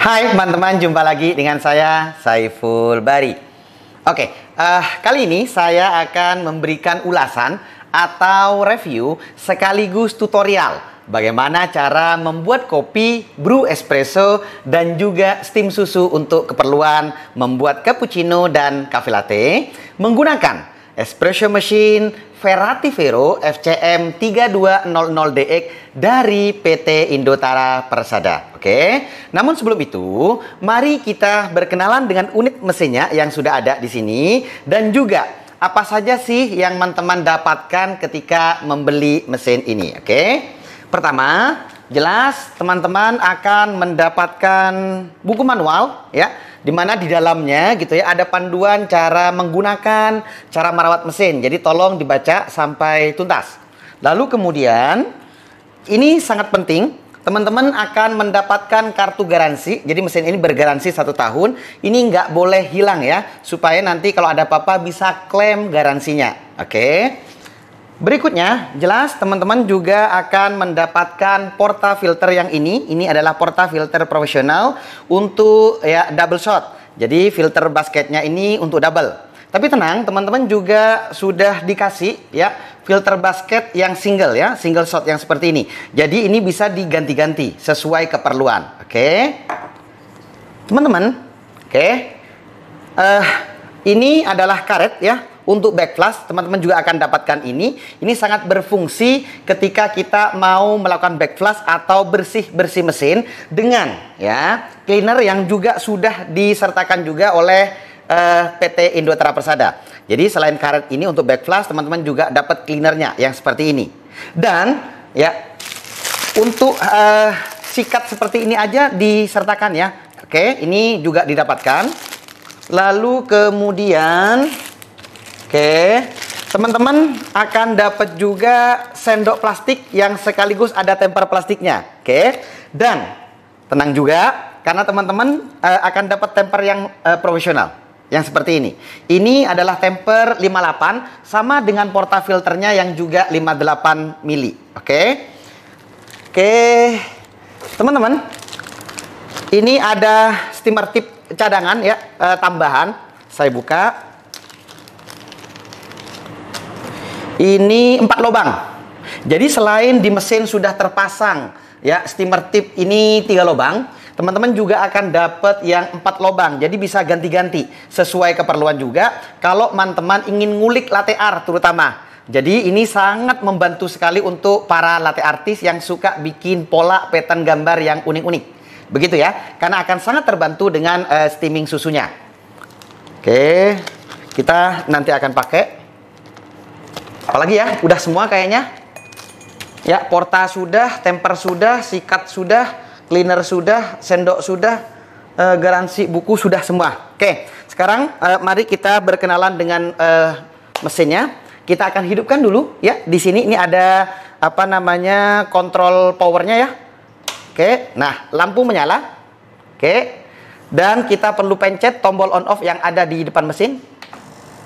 Hai teman-teman, jumpa lagi dengan saya Saiful Bari. Kali ini saya akan memberikan ulasan atau review sekaligus tutorial bagaimana cara membuat kopi, brew espresso, dan juga steam susu untuk keperluan membuat cappuccino dan cafe latte menggunakan espresso machine Verati Vero FCM 3200DX dari PT Indotara Persada. Namun sebelum itu, mari kita berkenalan dengan unit mesinnya yang sudah ada di sini dan juga apa saja sih yang teman-teman dapatkan ketika membeli mesin ini. Pertama, jelas teman-teman akan mendapatkan buku manual ya, di mana di dalamnya gitu ya ada panduan cara menggunakan, cara merawat mesin. Jadi tolong dibaca sampai tuntas. Lalu kemudian ini sangat penting, teman-teman akan mendapatkan kartu garansi. Jadi mesin ini bergaransi 1 tahun. Ini nggak boleh hilang ya, supaya nanti kalau ada apa-apa bisa klaim garansinya. Berikutnya, jelas teman-teman juga akan mendapatkan portafilter yang ini. Ini adalah portafilter profesional untuk ya double shot. Jadi filter basketnya ini untuk double. Tapi tenang, teman-teman juga sudah dikasih ya filter basket yang single ya, single shot yang seperti ini. Jadi ini bisa diganti-ganti sesuai keperluan. Teman-teman, ini adalah karet ya. Untuk back flush, teman-teman juga akan dapatkan ini. Ini sangat berfungsi ketika kita mau melakukan back flush atau bersih-bersih mesin dengan ya cleaner yang juga sudah disertakan juga oleh PT Indotara Persada. Jadi selain karet ini untuk back flush, teman-teman juga dapat cleanernya yang seperti ini. Dan ya untuk sikat seperti ini aja disertakan ya. Ini juga didapatkan. Lalu kemudian teman-teman akan dapat juga sendok plastik yang sekaligus ada temper plastiknya. Dan tenang juga karena teman-teman akan dapat temper yang profesional yang seperti ini. Ini adalah temper 58 sama dengan portafilternya yang juga 58 mili. Teman-teman, ini ada steamer tip cadangan ya, tambahan. Saya buka. Ini 4 lubang. Jadi selain di mesin sudah terpasang ya steamer tip ini 3 lubang, teman-teman juga akan dapat yang 4 lubang. Jadi bisa ganti-ganti sesuai keperluan juga kalau teman-teman ingin ngulik latte art terutama. Jadi ini sangat membantu sekali untuk para latte artis yang suka bikin pola pattern gambar yang unik-unik. Begitu ya, karena akan sangat terbantu dengan steaming susunya. Kita nanti akan pakai. Apalagi ya, udah semua kayaknya. Ya, porta sudah, temper sudah, sikat sudah, cleaner sudah, sendok sudah, garansi buku sudah semua. Sekarang mari kita berkenalan dengan mesinnya. Kita akan hidupkan dulu ya. Di sini ini ada apa namanya kontrol powernya ya. Nah lampu menyala. Dan kita perlu pencet tombol on off yang ada di depan mesin.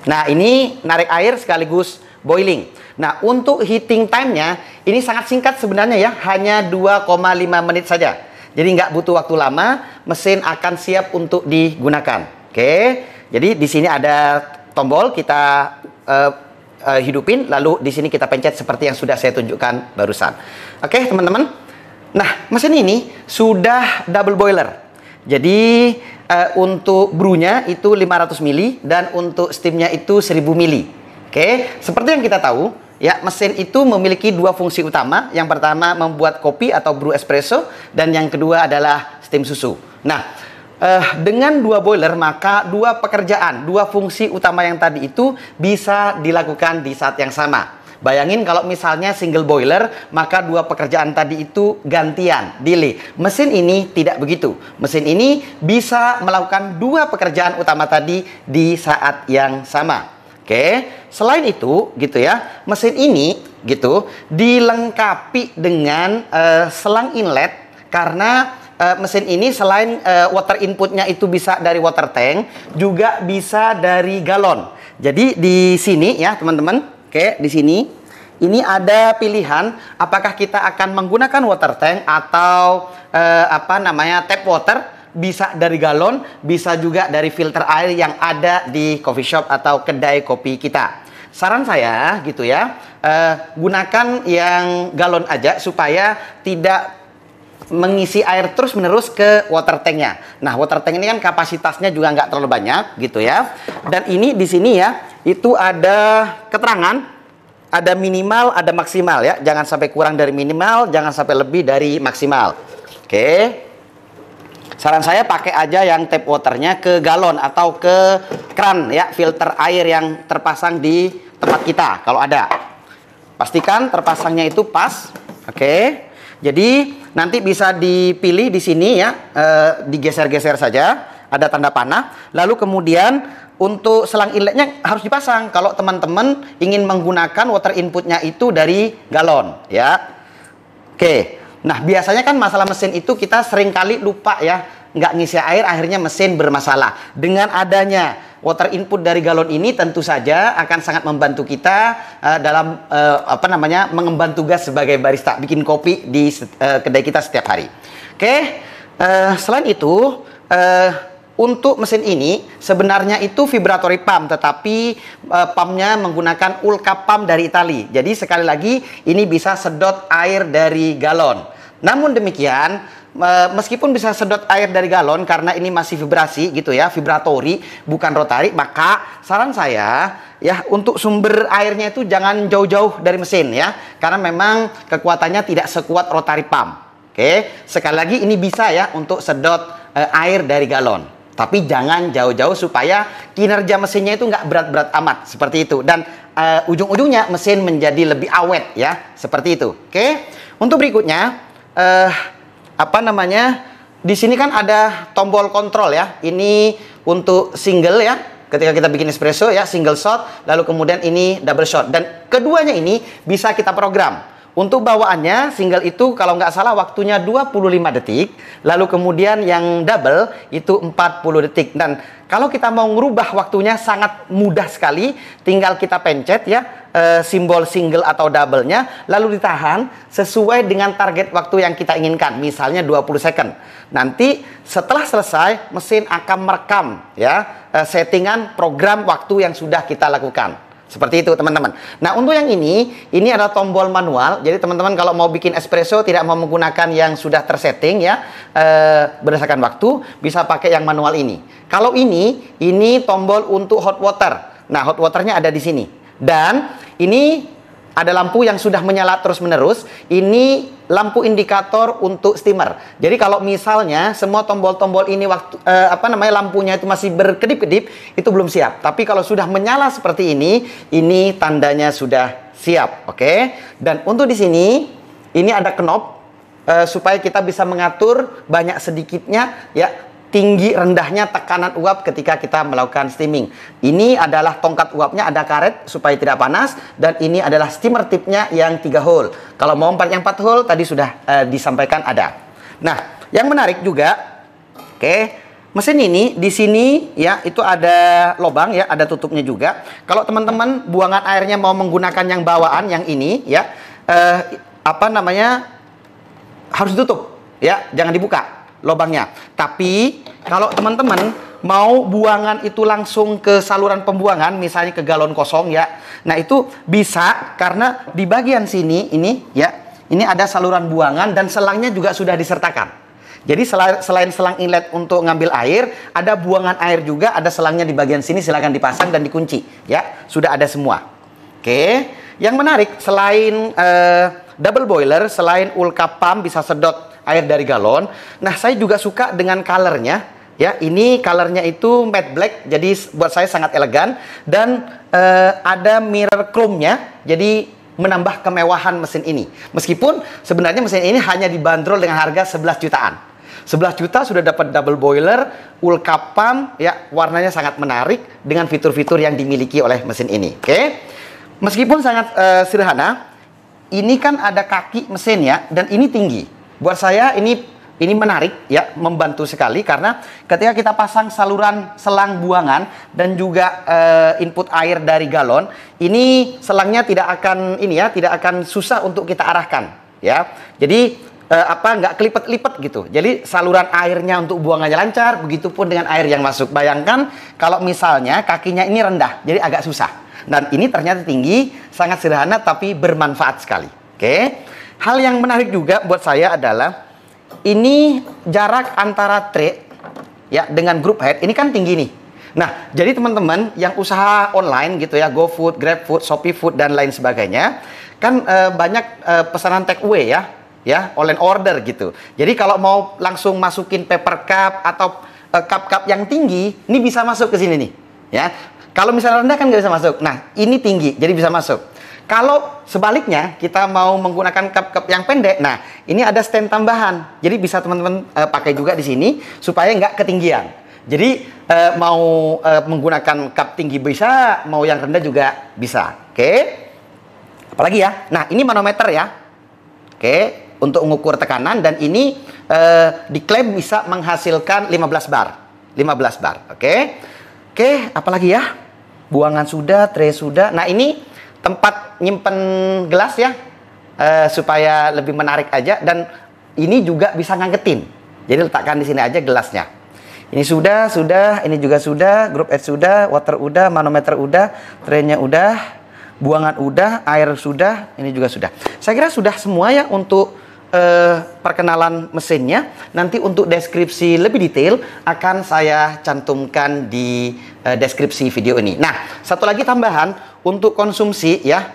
Nah ini narik air sekaligus boiling. Nah untuk heating time-nya ini sangat singkat sebenarnya ya, hanya 2,5 menit saja. Jadi nggak butuh waktu lama, mesin akan siap untuk digunakan. Jadi di sini ada tombol, kita hidupin, lalu di sini kita pencet seperti yang sudah saya tunjukkan barusan. Teman-teman. Nah mesin ini sudah double boiler. Jadi untuk brewnya itu 500 mili dan untuk steamnya itu 1000 mili. Seperti yang kita tahu, ya mesin itu memiliki 2 fungsi utama. Yang pertama membuat kopi atau brew espresso, dan yang kedua adalah steam susu. Nah, dengan 2 boiler maka 2 pekerjaan, 2 fungsi utama yang tadi itu bisa dilakukan di saat yang sama. Bayangin kalau misalnya single boiler, maka 2 pekerjaan tadi itu gantian, delay. Mesin ini tidak begitu. Mesin ini bisa melakukan 2 pekerjaan utama tadi di saat yang sama. Selain itu gitu ya, mesin ini gitu dilengkapi dengan selang inlet karena mesin ini selain water inputnya itu bisa dari water tank, juga bisa dari galon. Jadi di sini ya teman-teman, di sini ini ada pilihan apakah kita akan menggunakan water tank atau tap water bisa dari galon, bisa juga dari filter air yang ada di coffee shop atau kedai kopi kita. Saran saya gitu ya, gunakan yang galon aja supaya tidak mengisi air terus menerus ke water tanknya. Nah, water tank ini kan kapasitasnya juga nggak terlalu banyak gitu ya. Dan ini di sini ya, itu ada keterangan, ada minimal, ada maksimal ya. Jangan sampai kurang dari minimal, jangan sampai lebih dari maksimal. Oke. Saran saya pakai aja yang tap waternya ke galon atau ke keran ya, filter air yang terpasang di tempat kita kalau ada. Pastikan terpasangnya itu pas. Oke. Jadi nanti bisa dipilih di sini ya, digeser-geser saja, ada tanda panah. Lalu kemudian untuk selang inletnya harus dipasang kalau teman-teman ingin menggunakan water inputnya itu dari galon ya. Oke, nah biasanya kan masalah mesin itu kita sering kali lupa ya, nggak ngisi air, akhirnya mesin bermasalah. Dengan adanya water input dari galon ini tentu saja akan sangat membantu kita dalam mengemban tugas sebagai barista bikin kopi di kedai kita setiap hari. Oke, selain itu untuk mesin ini sebenarnya itu vibratory pump, tetapi pumpnya menggunakan Ulca pump dari Italia. Jadi sekali lagi ini bisa sedot air dari galon. Namun demikian, meskipun bisa sedot air dari galon karena ini masih vibrasi gitu ya, vibratori bukan rotari, maka saran saya ya untuk sumber airnya itu jangan jauh-jauh dari mesin ya, karena memang kekuatannya tidak sekuat rotary pump. Oke, sekali lagi ini bisa ya untuk sedot air dari galon, tapi jangan jauh-jauh supaya kinerja mesinnya itu nggak berat-berat amat seperti itu, dan ujung-ujungnya mesin menjadi lebih awet ya, seperti itu. Oke, untuk berikutnya di sini kan ada tombol kontrol ya. Ini untuk single ya, ketika kita bikin espresso ya, single shot, lalu kemudian ini double shot, dan keduanya ini bisa kita program. Untuk bawaannya single itu kalau nggak salah waktunya 25 detik, lalu kemudian yang double itu 40 detik. Dan kalau kita mau merubah waktunya sangat mudah sekali, tinggal kita pencet ya simbol single atau double-nya, lalu ditahan sesuai dengan target waktu yang kita inginkan, misalnya 20 second. Nanti setelah selesai mesin akan merekam ya settingan program waktu yang sudah kita lakukan. Seperti itu teman-teman. Nah untuk yang ini adalah tombol manual. Jadi teman-teman kalau mau bikin espresso tidak mau menggunakan yang sudah tersetting ya berdasarkan waktu, bisa pakai yang manual ini. Kalau ini tombol untuk hot water. Nah hot waternya ada di sini. Dan ini ada lampu yang sudah menyala terus-menerus. Ini lampu indikator untuk steamer. Jadi kalau misalnya semua tombol-tombol ini lampunya itu masih berkedip-kedip, itu belum siap. Tapi kalau sudah menyala seperti ini tandanya sudah siap, oke? Dan untuk di sini ini ada knob supaya kita bisa mengatur banyak sedikitnya ya, tinggi rendahnya tekanan uap ketika kita melakukan steaming. Ini adalah tongkat uapnya, ada karet supaya tidak panas, dan ini adalah steamer tipnya yang 3 hole. Kalau mau yang 4 hole tadi sudah disampaikan ada. Nah, yang menarik juga, oke, mesin ini di sini ya itu ada lubang ya, ada tutupnya juga. Kalau teman-teman buangan airnya mau menggunakan yang bawaan yang ini ya, harus ditutup ya, jangan dibuka lubangnya. Tapi kalau teman-teman mau buangan itu langsung ke saluran pembuangan, misalnya ke galon kosong ya, nah itu bisa karena di bagian sini ini ya, ini ada saluran buangan dan selangnya juga sudah disertakan. Jadi selain selang inlet untuk ngambil air, ada buangan air juga, ada selangnya di bagian sini, silakan dipasang dan dikunci ya, sudah ada semua. Oke, yang menarik selain double boiler, selain Ulca pump bisa sedot air dari galon. Nah, saya juga suka dengan colornya. Ya, ini colornya itu matte black, jadi buat saya sangat elegan. Dan ada mirror chrome-nya, jadi menambah kemewahan mesin ini. Meskipun sebenarnya mesin ini hanya dibanderol dengan harga 11 jutaan. 11 juta sudah dapat double boiler, Ulca pump, ya warnanya sangat menarik dengan fitur-fitur yang dimiliki oleh mesin ini. Oke, meskipun sangat sederhana, ini kan ada kaki mesin ya, dan ini tinggi. Buat saya ini menarik ya, membantu sekali karena ketika kita pasang saluran selang buangan dan juga input air dari galon, ini selangnya tidak akan susah untuk kita arahkan ya. Jadi nggak kelipet-lipet gitu. Jadi saluran airnya untuk buangannya lancar, begitupun dengan air yang masuk. Bayangkan kalau misalnya kakinya ini rendah, jadi agak susah. Dan ini ternyata tinggi, sangat sederhana tapi bermanfaat sekali. Oke. Hal yang menarik juga buat saya adalah ini jarak antara tray ya dengan group head ini kan tinggi nih. Nah, jadi teman-teman yang usaha online gitu ya, GoFood, GrabFood, ShopeeFood dan lain sebagainya, kan banyak pesanan take away ya, online order gitu. Jadi kalau mau langsung masukin paper cup atau cup-cup yang tinggi, ini bisa masuk ke sini nih, ya. Kalau misalnya rendah kan nggak bisa masuk. Nah, ini tinggi, jadi bisa masuk. Kalau sebaliknya, kita mau menggunakan cup-cup yang pendek, nah, ini ada stand tambahan. Jadi bisa teman-teman pakai juga di sini, supaya nggak ketinggian. Jadi, mau menggunakan cup tinggi bisa, mau yang rendah juga bisa. Oke? Apalagi ya? Nah, ini manometer ya. Oke, untuk mengukur tekanan, dan ini diklaim bisa menghasilkan 15 bar. 15 bar, oke? Oke, apalagi ya? Buangan sudah, tray sudah. Nah, ini tempat nyimpen gelas ya, supaya lebih menarik aja, dan ini juga bisa nganggetin. Jadi letakkan di sini aja gelasnya. Ini sudah, ini juga sudah, group head sudah, water udah, manometer udah, traynya udah, buangan udah, air sudah, ini juga sudah. Saya kira sudah semua ya untuk perkenalan mesinnya. Nanti untuk deskripsi lebih detail akan saya cantumkan di deskripsi video ini. Nah, satu lagi tambahan untuk konsumsi ya,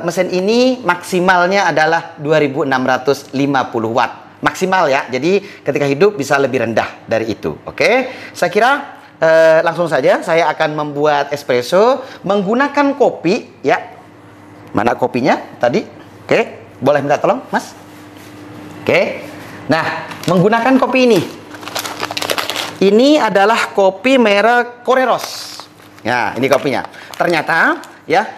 mesin ini maksimalnya adalah 2650 watt maksimal ya. Jadi ketika hidup bisa lebih rendah dari itu. Oke, saya kira langsung saja saya akan membuat espresso menggunakan kopi ya. Mana kopinya tadi? Oke, boleh minta tolong Mas? Oke, nah menggunakan kopi ini. Ini adalah kopi merek Koreros. Ya, ini kopinya. Ternyata ya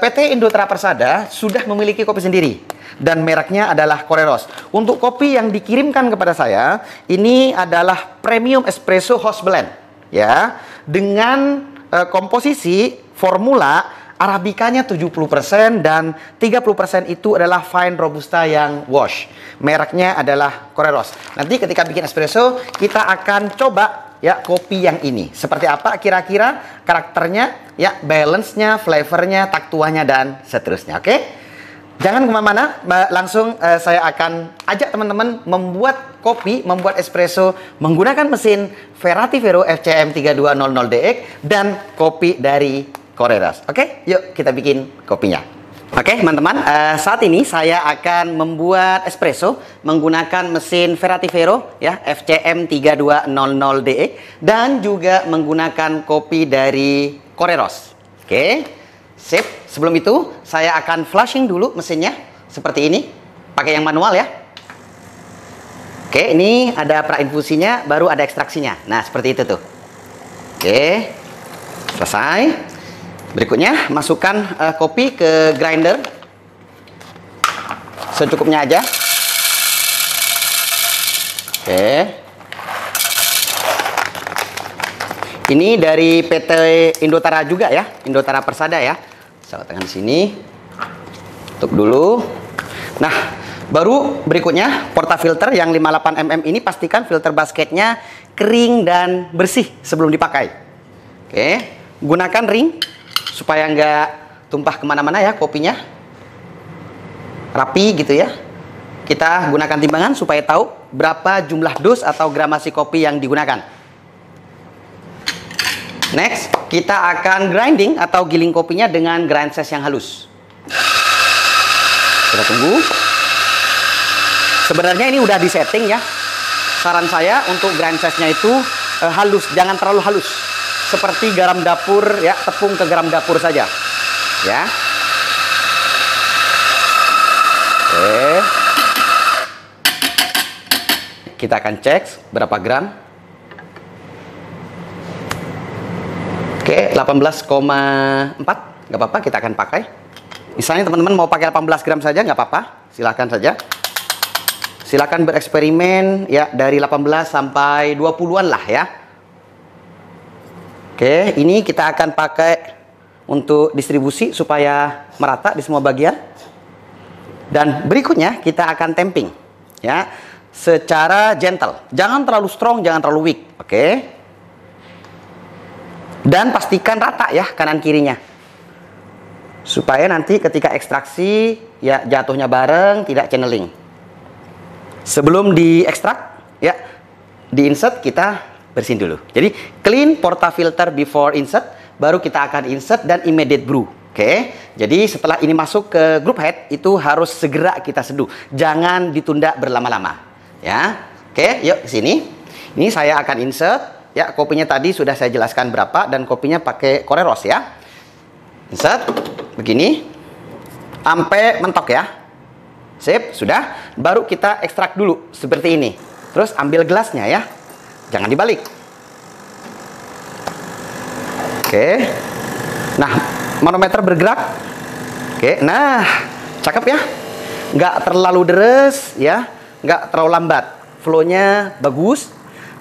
PT Indoterra Persada sudah memiliki kopi sendiri dan mereknya adalah Koreros. Untuk kopi yang dikirimkan kepada saya, ini adalah Premium Espresso House Blend ya, dengan komposisi formula Arabikanya 70% dan 30% itu adalah fine robusta yang wash. Mereknya adalah Koreros. Nanti ketika bikin espresso, kita akan coba ya kopi yang ini. Seperti apa kira-kira karakternya, ya balance-nya, flavornya, taktuanya dan seterusnya. Oke? Jangan kemana-mana, langsung saya akan ajak teman-teman membuat kopi, membuat espresso menggunakan mesin Verati Vero FCM 3200DX dan kopi dari Koreros. Oke, yuk kita bikin kopinya. Oke, teman-teman, saat ini saya akan membuat espresso menggunakan mesin Verati Vero ya, FCM 3200DX dan juga menggunakan kopi dari Koreros. Oke, sip. Sebelum itu, saya akan flushing dulu mesinnya seperti ini, pakai yang manual ya. Oke, ini ada prainfusinya, baru ada ekstraksinya. Nah, seperti itu tuh. Oke, selesai. Berikutnya, masukkan kopi ke grinder secukupnya aja. Oke. Ini dari PT Indoterra juga ya, Indoterra Persada ya. Saya letakkan di sini. Tutup dulu. Nah, baru berikutnya portafilter yang 58 mm ini pastikan filter basketnya kering dan bersih sebelum dipakai. Oke, gunakan ring supaya nggak tumpah kemana-mana ya kopinya, rapi gitu ya. Kita gunakan timbangan supaya tahu berapa jumlah dos atau gramasi kopi yang digunakan. Next, kita akan grinding atau giling kopinya dengan grind size yang halus. Kita tunggu. Sebenarnya ini udah disetting ya. Saran saya untuk grind size-nya itu halus, jangan terlalu halus. Seperti garam dapur ya, tepung ke garam dapur saja ya. Oke, kita akan cek berapa gram. Oke, 18,4 nggak apa-apa, kita akan pakai. Misalnya teman-teman mau pakai 18 gram saja nggak apa-apa, silahkan saja. Silahkan bereksperimen ya, dari 18 sampai 20-an lah ya. Oke, ini kita akan pakai untuk distribusi supaya merata di semua bagian. Dan berikutnya kita akan tamping. ya, secara gentle. Jangan terlalu strong, jangan terlalu weak. Oke. Dan pastikan rata ya kanan kirinya. Supaya nanti ketika ekstraksi ya jatuhnya bareng, tidak channeling. Sebelum diekstrak ya, di insert kita bersihin dulu. Jadi clean portafilter before insert, baru kita akan insert dan immediate brew. Oke, jadi setelah ini masuk ke group head, itu harus segera kita seduh. Jangan ditunda berlama-lama. Ya, oke, yuk ke sini. Ini saya akan insert. Ya, kopinya tadi sudah saya jelaskan berapa dan kopinya pakai Koreros ya. Insert, begini, sampai mentok ya. Sip, sudah. Baru kita ekstrak dulu seperti ini. Terus ambil gelasnya ya. Jangan dibalik. Oke. Nah, manometer bergerak. Oke, nah, cakep ya. Nggak terlalu deres ya, nggak terlalu lambat. Flow-nya bagus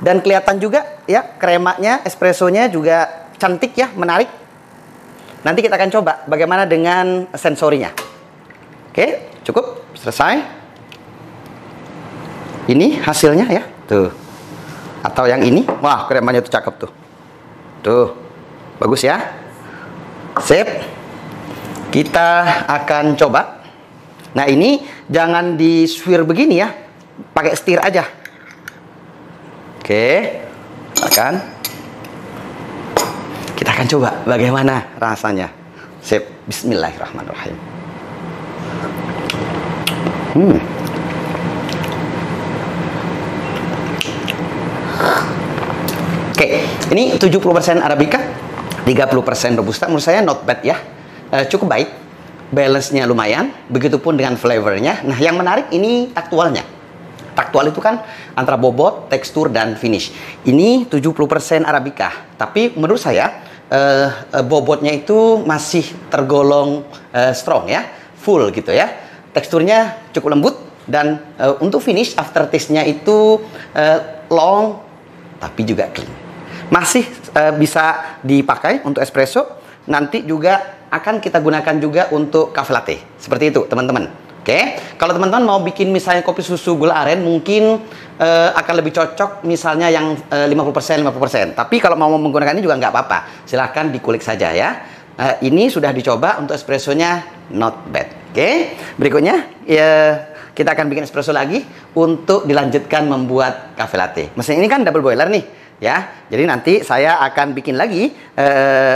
dan kelihatan juga ya, kremanya, espressonya juga cantik ya, menarik. Nanti kita akan coba bagaimana dengan sensorinya. Oke, cukup, selesai. Ini hasilnya ya, tuh. Atau yang ini, wah kremanya tuh cakep tuh. Tuh, bagus ya. Sip, kita akan coba. Nah ini jangan di swir begini ya, pakai setir aja. Oke, kita akan coba bagaimana rasanya. Sip, bismillahirrahmanirrahim. Oke, ini 70% Arabica, 30% Robusta. Menurut saya not bad ya, cukup baik, balance-nya lumayan, begitupun dengan flavornya. Nah yang menarik ini taktualnya. Taktual itu kan antara bobot, tekstur, dan finish. Ini 70% Arabica, tapi menurut saya bobotnya itu masih tergolong strong ya, full gitu ya. Teksturnya cukup lembut, dan untuk finish aftertaste-nya itu long, tapi juga clean. Masih bisa dipakai untuk espresso. Nanti juga akan kita gunakan juga untuk cafe latte. Seperti itu teman-teman. Oke, kalau teman-teman mau bikin misalnya kopi susu gula aren, mungkin akan lebih cocok misalnya yang 50%. Tapi kalau mau menggunakan ini juga nggak apa-apa. Silahkan dikulik saja ya. Ini sudah dicoba untuk espressonya, not bad. Oke, berikutnya ya, kita akan bikin espresso lagi untuk dilanjutkan membuat cafe latte. Mesin ini kan double boiler nih ya. Jadi nanti saya akan bikin lagi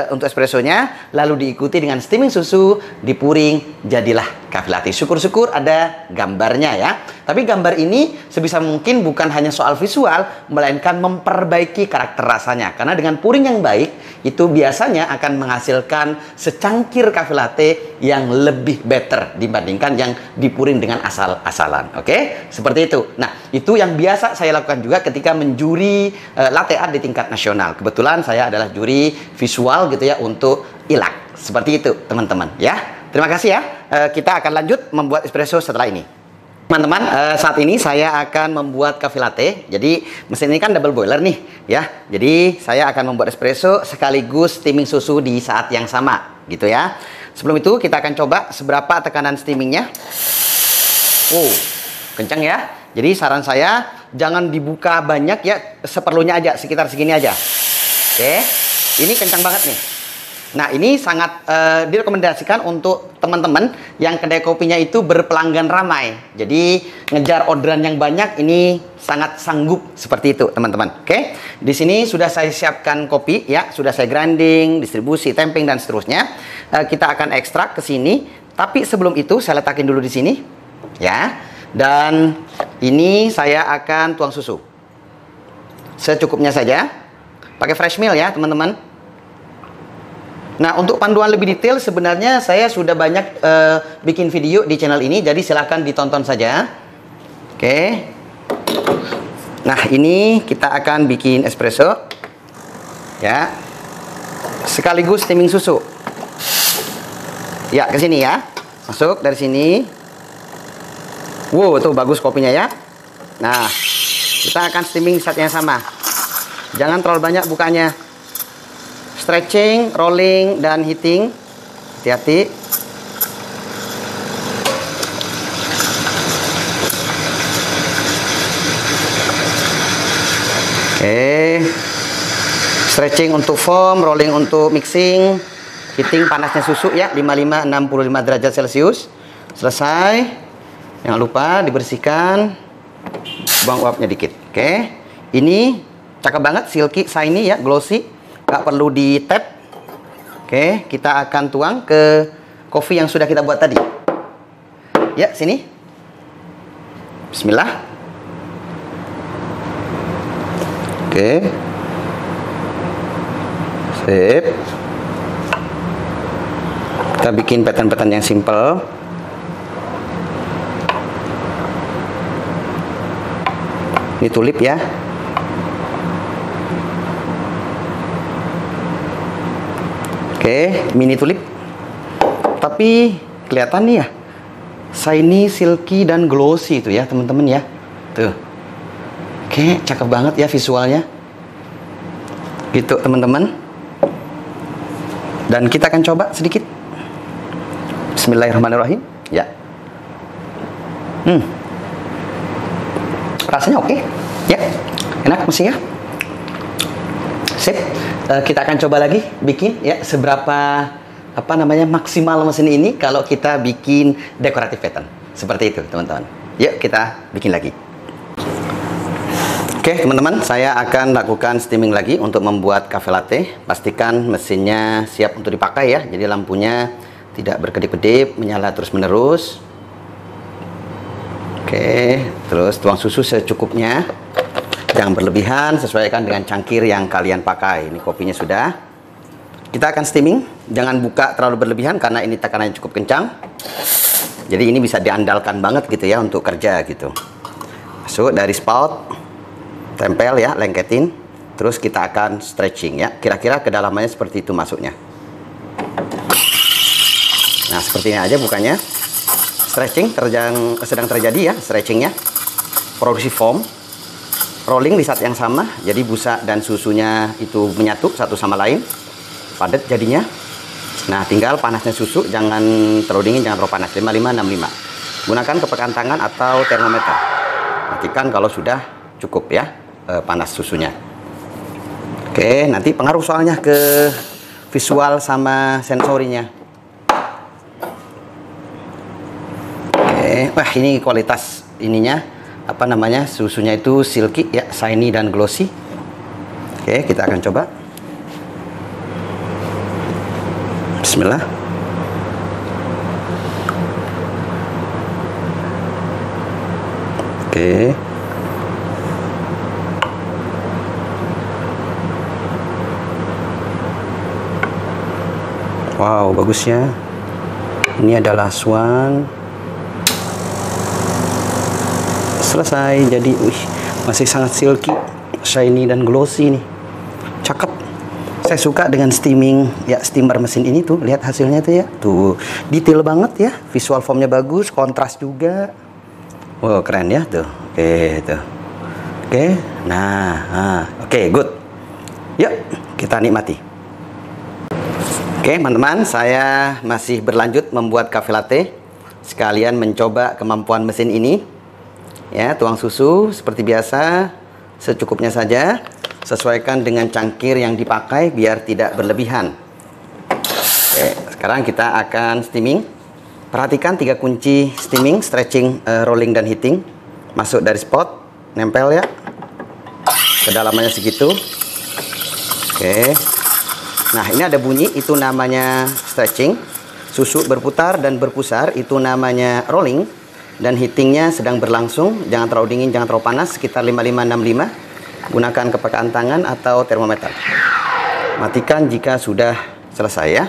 untuk espressonya, lalu diikuti dengan steaming susu, dipuring, jadilah cafe latte. Syukur-syukur ada gambarnya ya. Tapi gambar ini sebisa mungkin bukan hanya soal visual, melainkan memperbaiki karakter rasanya. Karena dengan puring yang baik, itu biasanya akan menghasilkan secangkir cafe latte yang lebih better dibandingkan yang dipuring dengan asal-asalan. Oke? Seperti itu. Nah, itu yang biasa saya lakukan juga ketika menjuri latte art di tingkat nasional. Kebetulan saya adalah juri visual gitu ya untuk ILAC. Seperti itu, teman-teman ya. Terima kasih ya. Kita akan lanjut membuat espresso setelah ini. Teman-teman, saat ini saya akan membuat cafe latte. Jadi mesin ini kan double boiler nih ya. Jadi saya akan membuat espresso sekaligus steaming susu di saat yang sama gitu ya. Sebelum itu kita akan coba seberapa tekanan steamingnya. Oh, kencang ya. Jadi saran saya jangan dibuka banyak ya, seperlunya aja, sekitar segini aja. Oke, ini kencang banget nih. Nah ini sangat direkomendasikan untuk teman-teman yang kedai kopinya itu berpelanggan ramai. Jadi ngejar orderan yang banyak ini sangat sanggup seperti itu teman-teman. Oke, di sini sudah saya siapkan kopi ya, sudah saya grinding, distribusi, temping dan seterusnya. Kita akan ekstrak ke sini. Tapi sebelum itu saya letakin dulu di sini ya. Dan ini saya akan tuang susu secukupnya saja, pakai fresh milk ya teman-teman. Nah untuk panduan lebih detail sebenarnya saya sudah banyak bikin video di channel ini, jadi silahkan ditonton saja. Oke. Nah ini kita akan bikin espresso ya, sekaligus steaming susu ya. Ke sini ya, masuk dari sini. Wow, tuh bagus kopinya ya. Nah, kita akan steaming saat yang sama. Jangan terlalu banyak bukanya. Stretching, rolling, dan heating. Hati-hati. Oke. Stretching untuk foam, rolling untuk mixing, heating panasnya susu ya 55-65 derajat Celcius. Selesai. Jangan lupa dibersihkan, buang uapnya dikit. Oke. Ini cakep banget, silky, shiny ya, glossy. Gak perlu di tap. Oke, kita akan tuang ke kopi yang sudah kita buat tadi. Ya, sini. Bismillah. Oke. Sip. Kita bikin pattern-pattern yang simple. Ini tulip ya. Oke, mini tulip. Tapi kelihatan nih ya, shiny, silky, dan glossy itu ya teman-teman ya. Tuh. Oke, cakep banget ya visualnya. Gitu teman-teman. Dan kita akan coba sedikit. Bismillahirrahmanirrahim. Ya. Rasanya oke. Ya. Enak mesinnya. Sip. Kita akan coba lagi bikin ya seberapa maksimal mesin ini kalau kita bikin dekoratif pattern. Seperti itu, teman-teman. Yuk kita bikin lagi. Oke teman-teman, saya akan lakukan steaming lagi untuk membuat cafe latte. Pastikan mesinnya siap untuk dipakai ya. Jadi lampunya tidak berkedip-kedip, menyala terus-menerus. Oke, terus tuang susu secukupnya. Jangan berlebihan, sesuaikan dengan cangkir yang kalian pakai. Ini kopinya sudah. Kita akan steaming. Jangan buka terlalu berlebihan karena ini tekanannya cukup kencang. Jadi ini bisa diandalkan banget gitu ya untuk kerja gitu. Masuk dari spout. Tempel ya, lengketin. Terus kita akan stretching ya. Kira-kira kedalamannya seperti itu masuknya. Nah, seperti ini aja bukannya. Stretching sedang terjadi ya, stretchingnya. Produksi foam. Rolling di saat yang sama. Jadi busa dan susunya itu menyatu satu sama lain. Padat jadinya. Nah, tinggal panasnya susu. Jangan terlalu dingin, jangan terlalu panas. 55-65. Gunakan kepekaan tangan atau termometer. Matikan kalau sudah cukup ya. Panas susunya. Oke, nanti pengaruh soalnya ke visual sama sensorinya. Oke, wah ini kualitas ininya susunya itu silky ya, shiny dan glossy. Oke, kita akan coba. Bismillah. Oke. Wow, bagus ya. Ini adalah swan. Selesai. Jadi, masih sangat silky, shiny dan glossy nih. Cakep. Saya suka dengan steaming ya, steamer mesin ini tuh. Lihat hasilnya tuh ya. Tuh, detail banget ya. Visual formnya bagus, kontras juga. Wow, keren ya tuh. Oke, tuh. Oke. Nah, oke, good. Yuk, kita nikmati. Oke teman-teman, saya masih berlanjut membuat cafe latte. Sekalian mencoba kemampuan mesin ini. Ya, tuang susu seperti biasa, secukupnya saja. Sesuaikan dengan cangkir yang dipakai biar tidak berlebihan. Oke, sekarang kita akan steaming. Perhatikan 3 kunci steaming, stretching, rolling, dan heating. Masuk dari spot, nempel ya. Kedalamannya segitu. Oke. Nah, ini ada bunyi, itu namanya stretching. Susu berputar dan berpusar, itu namanya rolling. Dan heatingnya sedang berlangsung. Jangan terlalu dingin, jangan terlalu panas, sekitar 55-65. Gunakan kepekaan tangan atau termometer. Matikan jika sudah selesai ya.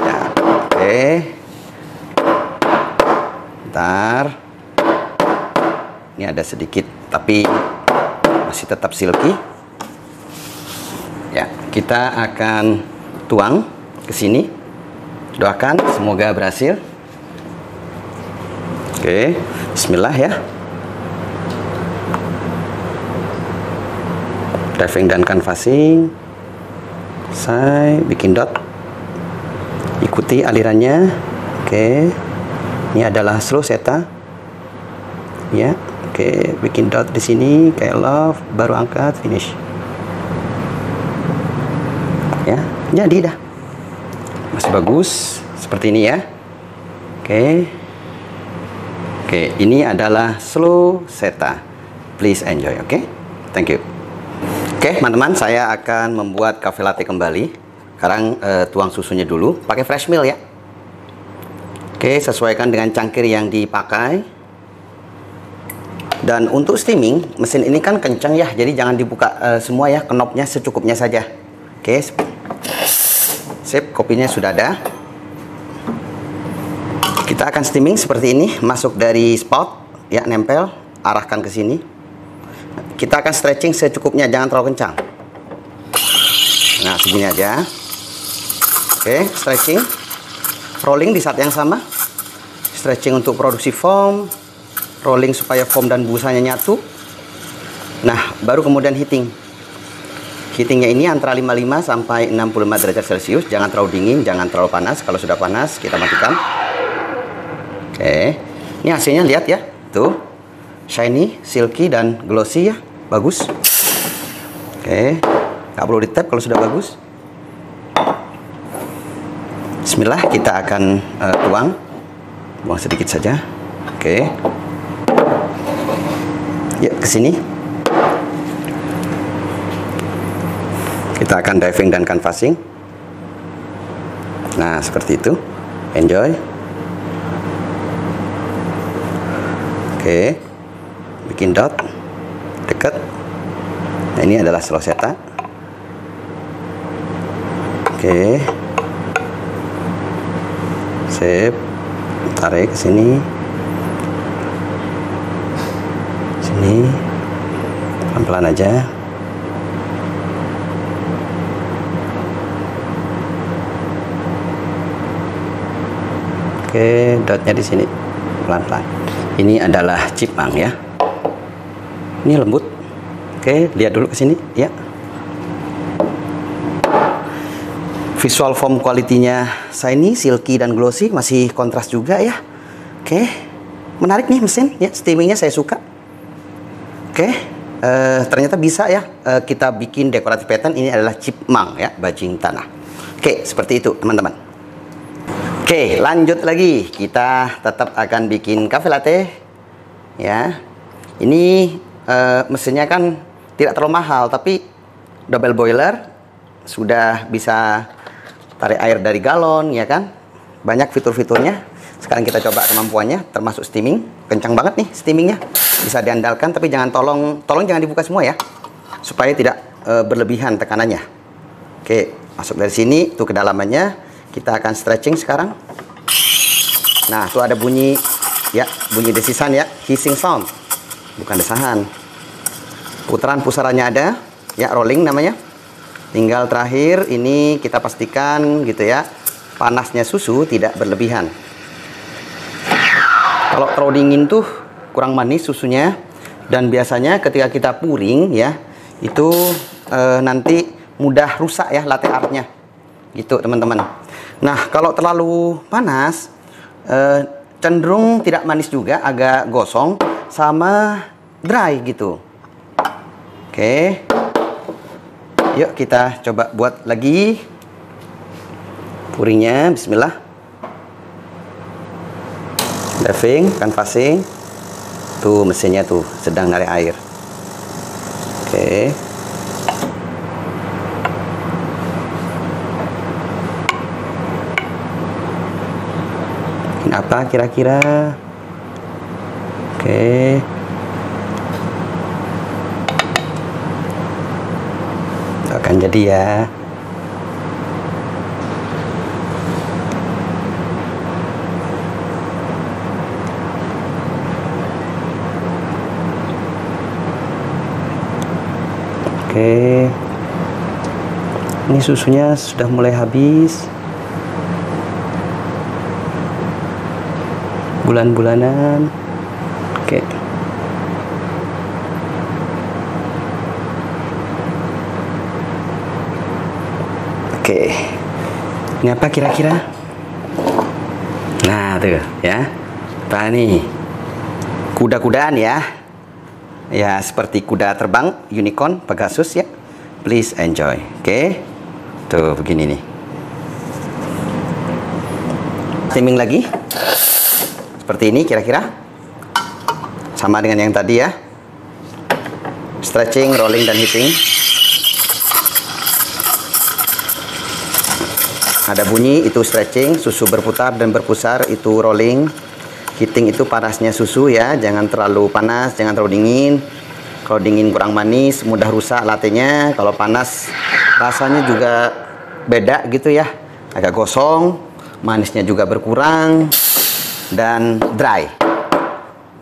Ya, oke. Bentar. Ini ada sedikit, tapi masih tetap silky. Ya, kita akan tuang ke sini. Doakan semoga berhasil. Oke, bismillah ya. Driving dan canvassing. Saya bikin dot. Ikuti alirannya. Oke. Ini adalah slow seta. ya. Oke, bikin dot di sini kayak love, baru angkat, finish. Ya, jadi dah. Masih bagus seperti ini ya. Oke. Oke, ini adalah slow seta. Please enjoy, oke? Thank you. Oke, teman-teman, saya akan membuat cafe latte kembali. Sekarang tuang susunya dulu, pakai fresh milk ya. Oke, sesuaikan dengan cangkir yang dipakai. Dan untuk steaming, mesin ini kan kencang ya, jadi jangan dibuka semua ya, knobnya secukupnya saja. Oke, sip, kopinya sudah ada. Kita akan steaming seperti ini, masuk dari spout, ya, nempel, arahkan ke sini. Kita akan stretching secukupnya, jangan terlalu kencang. Nah, segini aja. Oke, stretching, rolling di saat yang sama. Stretching untuk produksi foam, rolling supaya foam dan busanya nyatu. Nah, baru kemudian heating. Heatingnya ini antara 55 sampai 65 derajat Celcius. Jangan terlalu dingin, jangan terlalu panas. Kalau sudah panas, kita matikan. Oke, ini hasilnya lihat ya, tuh shiny, silky dan glossy ya, bagus. Oke, nggak perlu di tap kalau sudah bagus. Bismillah, kita akan buang sedikit saja. Oke, ya ke sini. Kita akan diving dan canvassing. Nah, seperti itu. Enjoy. Oke, bikin dot dekat. Nah, ini adalah slow seta. Oke, sip, tarik ke sini, pelan-pelan aja. Oke, dotnya di sini, pelan-pelan. Ini adalah chipmunk ya. Ini lembut. Oke, lihat dulu ke sini ya. Visual foam quality-nya shiny, silky dan glossy, masih kontras juga ya. Oke, menarik nih mesin ya. Steamingnya saya suka. Oke, ternyata bisa ya. Kita bikin dekoratif pattern. Ini adalah chipmunk ya, bajing tanah. Oke, seperti itu teman-teman. Oke, lanjut lagi. Kita tetap akan bikin cafe latte ya. Ini mesinnya kan tidak terlalu mahal, tapi double boiler, sudah bisa tarik air dari galon ya kan. Banyak fitur-fiturnya. Sekarang kita coba kemampuannya, termasuk steaming. Kencang banget nih steamingnya, bisa diandalkan, tapi jangan tolong jangan dibuka semua ya, supaya tidak berlebihan tekanannya. Oke, masuk dari sini tuh kedalamannya. Kita akan stretching sekarang. Nah, tuh ada bunyi ya, bunyi desisan ya, hissing sound, bukan desahan. Putaran pusarannya ada ya, rolling namanya. Tinggal terakhir ini kita pastikan gitu ya, panasnya susu tidak berlebihan. Kalau terlalu dingin tuh kurang manis susunya, dan biasanya ketika kita puring ya, itu nanti mudah rusak ya latte artnya gitu teman-teman. Nah, kalau terlalu panas, cenderung tidak manis juga, agak gosong sama dry gitu. Oke, yuk kita coba buat lagi puringnya. Bismillah. Diving, canvassing. Tuh mesinnya tuh sedang narik air. Oke. Apa kira-kira? Oke. Akan jadi ya. Oke. Ini susunya sudah mulai habis. Bulan-bulanan. Oke. Oke. Ini apa kira-kira? Nah, tuh ya. Apa nih? kuda-kudaan ya. Ya, seperti kuda terbang, unicorn, Pegasus ya. Please enjoy. Oke. Tuh, begini nih. Steaming lagi. Seperti ini kira-kira. Sama dengan yang tadi ya. Stretching, rolling, dan heating. Ada bunyi, itu stretching. Susu berputar dan berpusar, itu rolling. Heating itu panasnya susu ya. Jangan terlalu panas, jangan terlalu dingin. Kalau dingin kurang manis, mudah rusak latenya. Kalau panas rasanya juga beda gitu ya. Agak gosong, manisnya juga berkurang, dan dry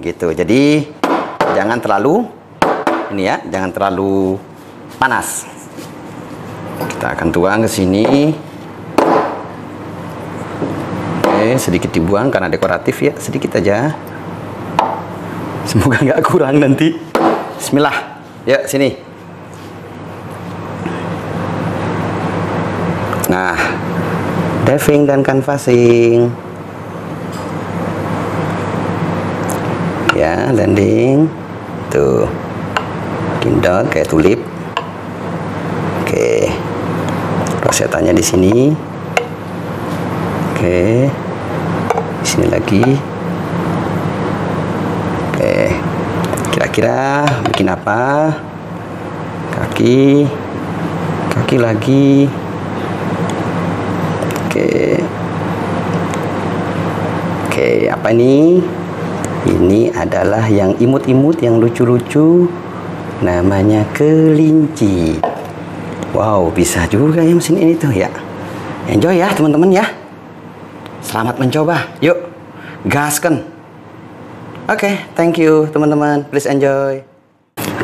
gitu. Jadi jangan terlalu ini ya, jangan terlalu panas. Kita akan tuang ke sini. Oke, sedikit dibuang karena dekoratif ya, sedikit aja. Semoga nggak kurang nanti. Bismillah. Ya, sini. Nah, diving dan canvassing. Ya, landing. Tuh. Dindot kayak tulip. Oke. Rosetanya di sini. Oke. Di sini lagi. Oke. Kira-kira bikin apa? Kaki. Kaki lagi. Oke. Oke, apa ini? Ini adalah yang imut-imut, yang lucu-lucu. Namanya kelinci. Wow, bisa juga ya mesin ini tuh ya. Enjoy ya teman-teman ya. Selamat mencoba. Yuk, gaskan. Oke, thank you teman-teman. Please enjoy.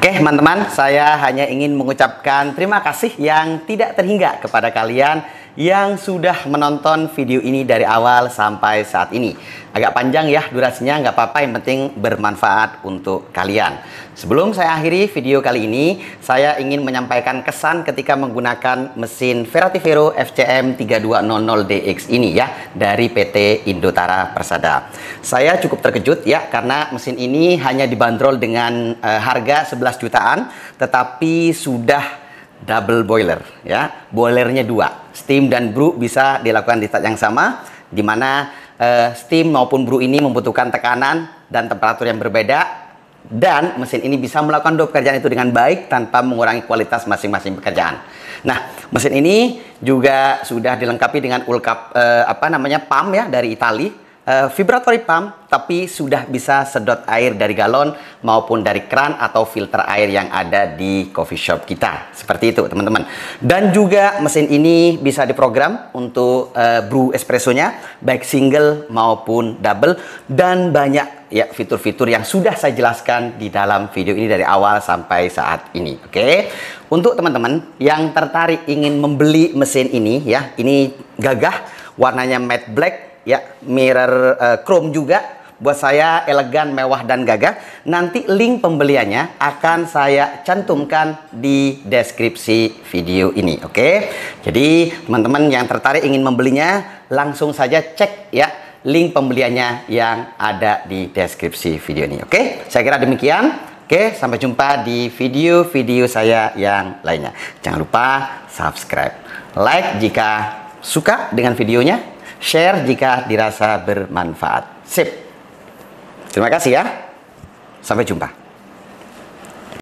Oke teman-teman, saya hanya ingin mengucapkan terima kasih yang tidak terhingga kepada kalian yang sudah menonton video ini dari awal sampai saat ini. Agak panjang ya durasinya, nggak apa-apa, yang penting bermanfaat untuk kalian. Sebelum saya akhiri video kali ini, saya ingin menyampaikan kesan ketika menggunakan mesin Verativero FCM 3200DX ini ya, dari PT Indotara Persada. Saya cukup terkejut ya, karena mesin ini hanya dibanderol dengan harga 11 jutaan, tetapi sudah double boiler ya, boilernya 2, steam dan brew bisa dilakukan di saat yang sama, di mana steam maupun brew ini membutuhkan tekanan dan temperatur yang berbeda, dan mesin ini bisa melakukan dua pekerjaan itu dengan baik tanpa mengurangi kualitas masing-masing pekerjaan. Nah, mesin ini juga sudah dilengkapi dengan ulkap pump ya dari Itali, vibratory pump, tapi sudah bisa sedot air dari galon maupun dari keran atau filter air yang ada di coffee shop kita. Seperti itu teman-teman. Dan juga mesin ini bisa diprogram untuk brew espressonya, baik single maupun double, dan banyak ya fitur-fitur yang sudah saya jelaskan di dalam video ini dari awal sampai saat ini. Oke. Untuk teman-teman yang tertarik ingin membeli mesin ini ya, ini gagah, warnanya matte black ya, mirror chrome juga. Buat saya elegan, mewah, dan gagah. Nanti link pembeliannya akan saya cantumkan di deskripsi video ini. Oke. Jadi teman-teman yang tertarik ingin membelinya, langsung saja cek ya link pembeliannya yang ada di deskripsi video ini. Oke. Saya kira demikian. Oke, sampai jumpa di video-video saya yang lainnya. Jangan lupa subscribe, like jika suka dengan videonya, share jika dirasa bermanfaat. Sip. Terima kasih ya. Sampai jumpa.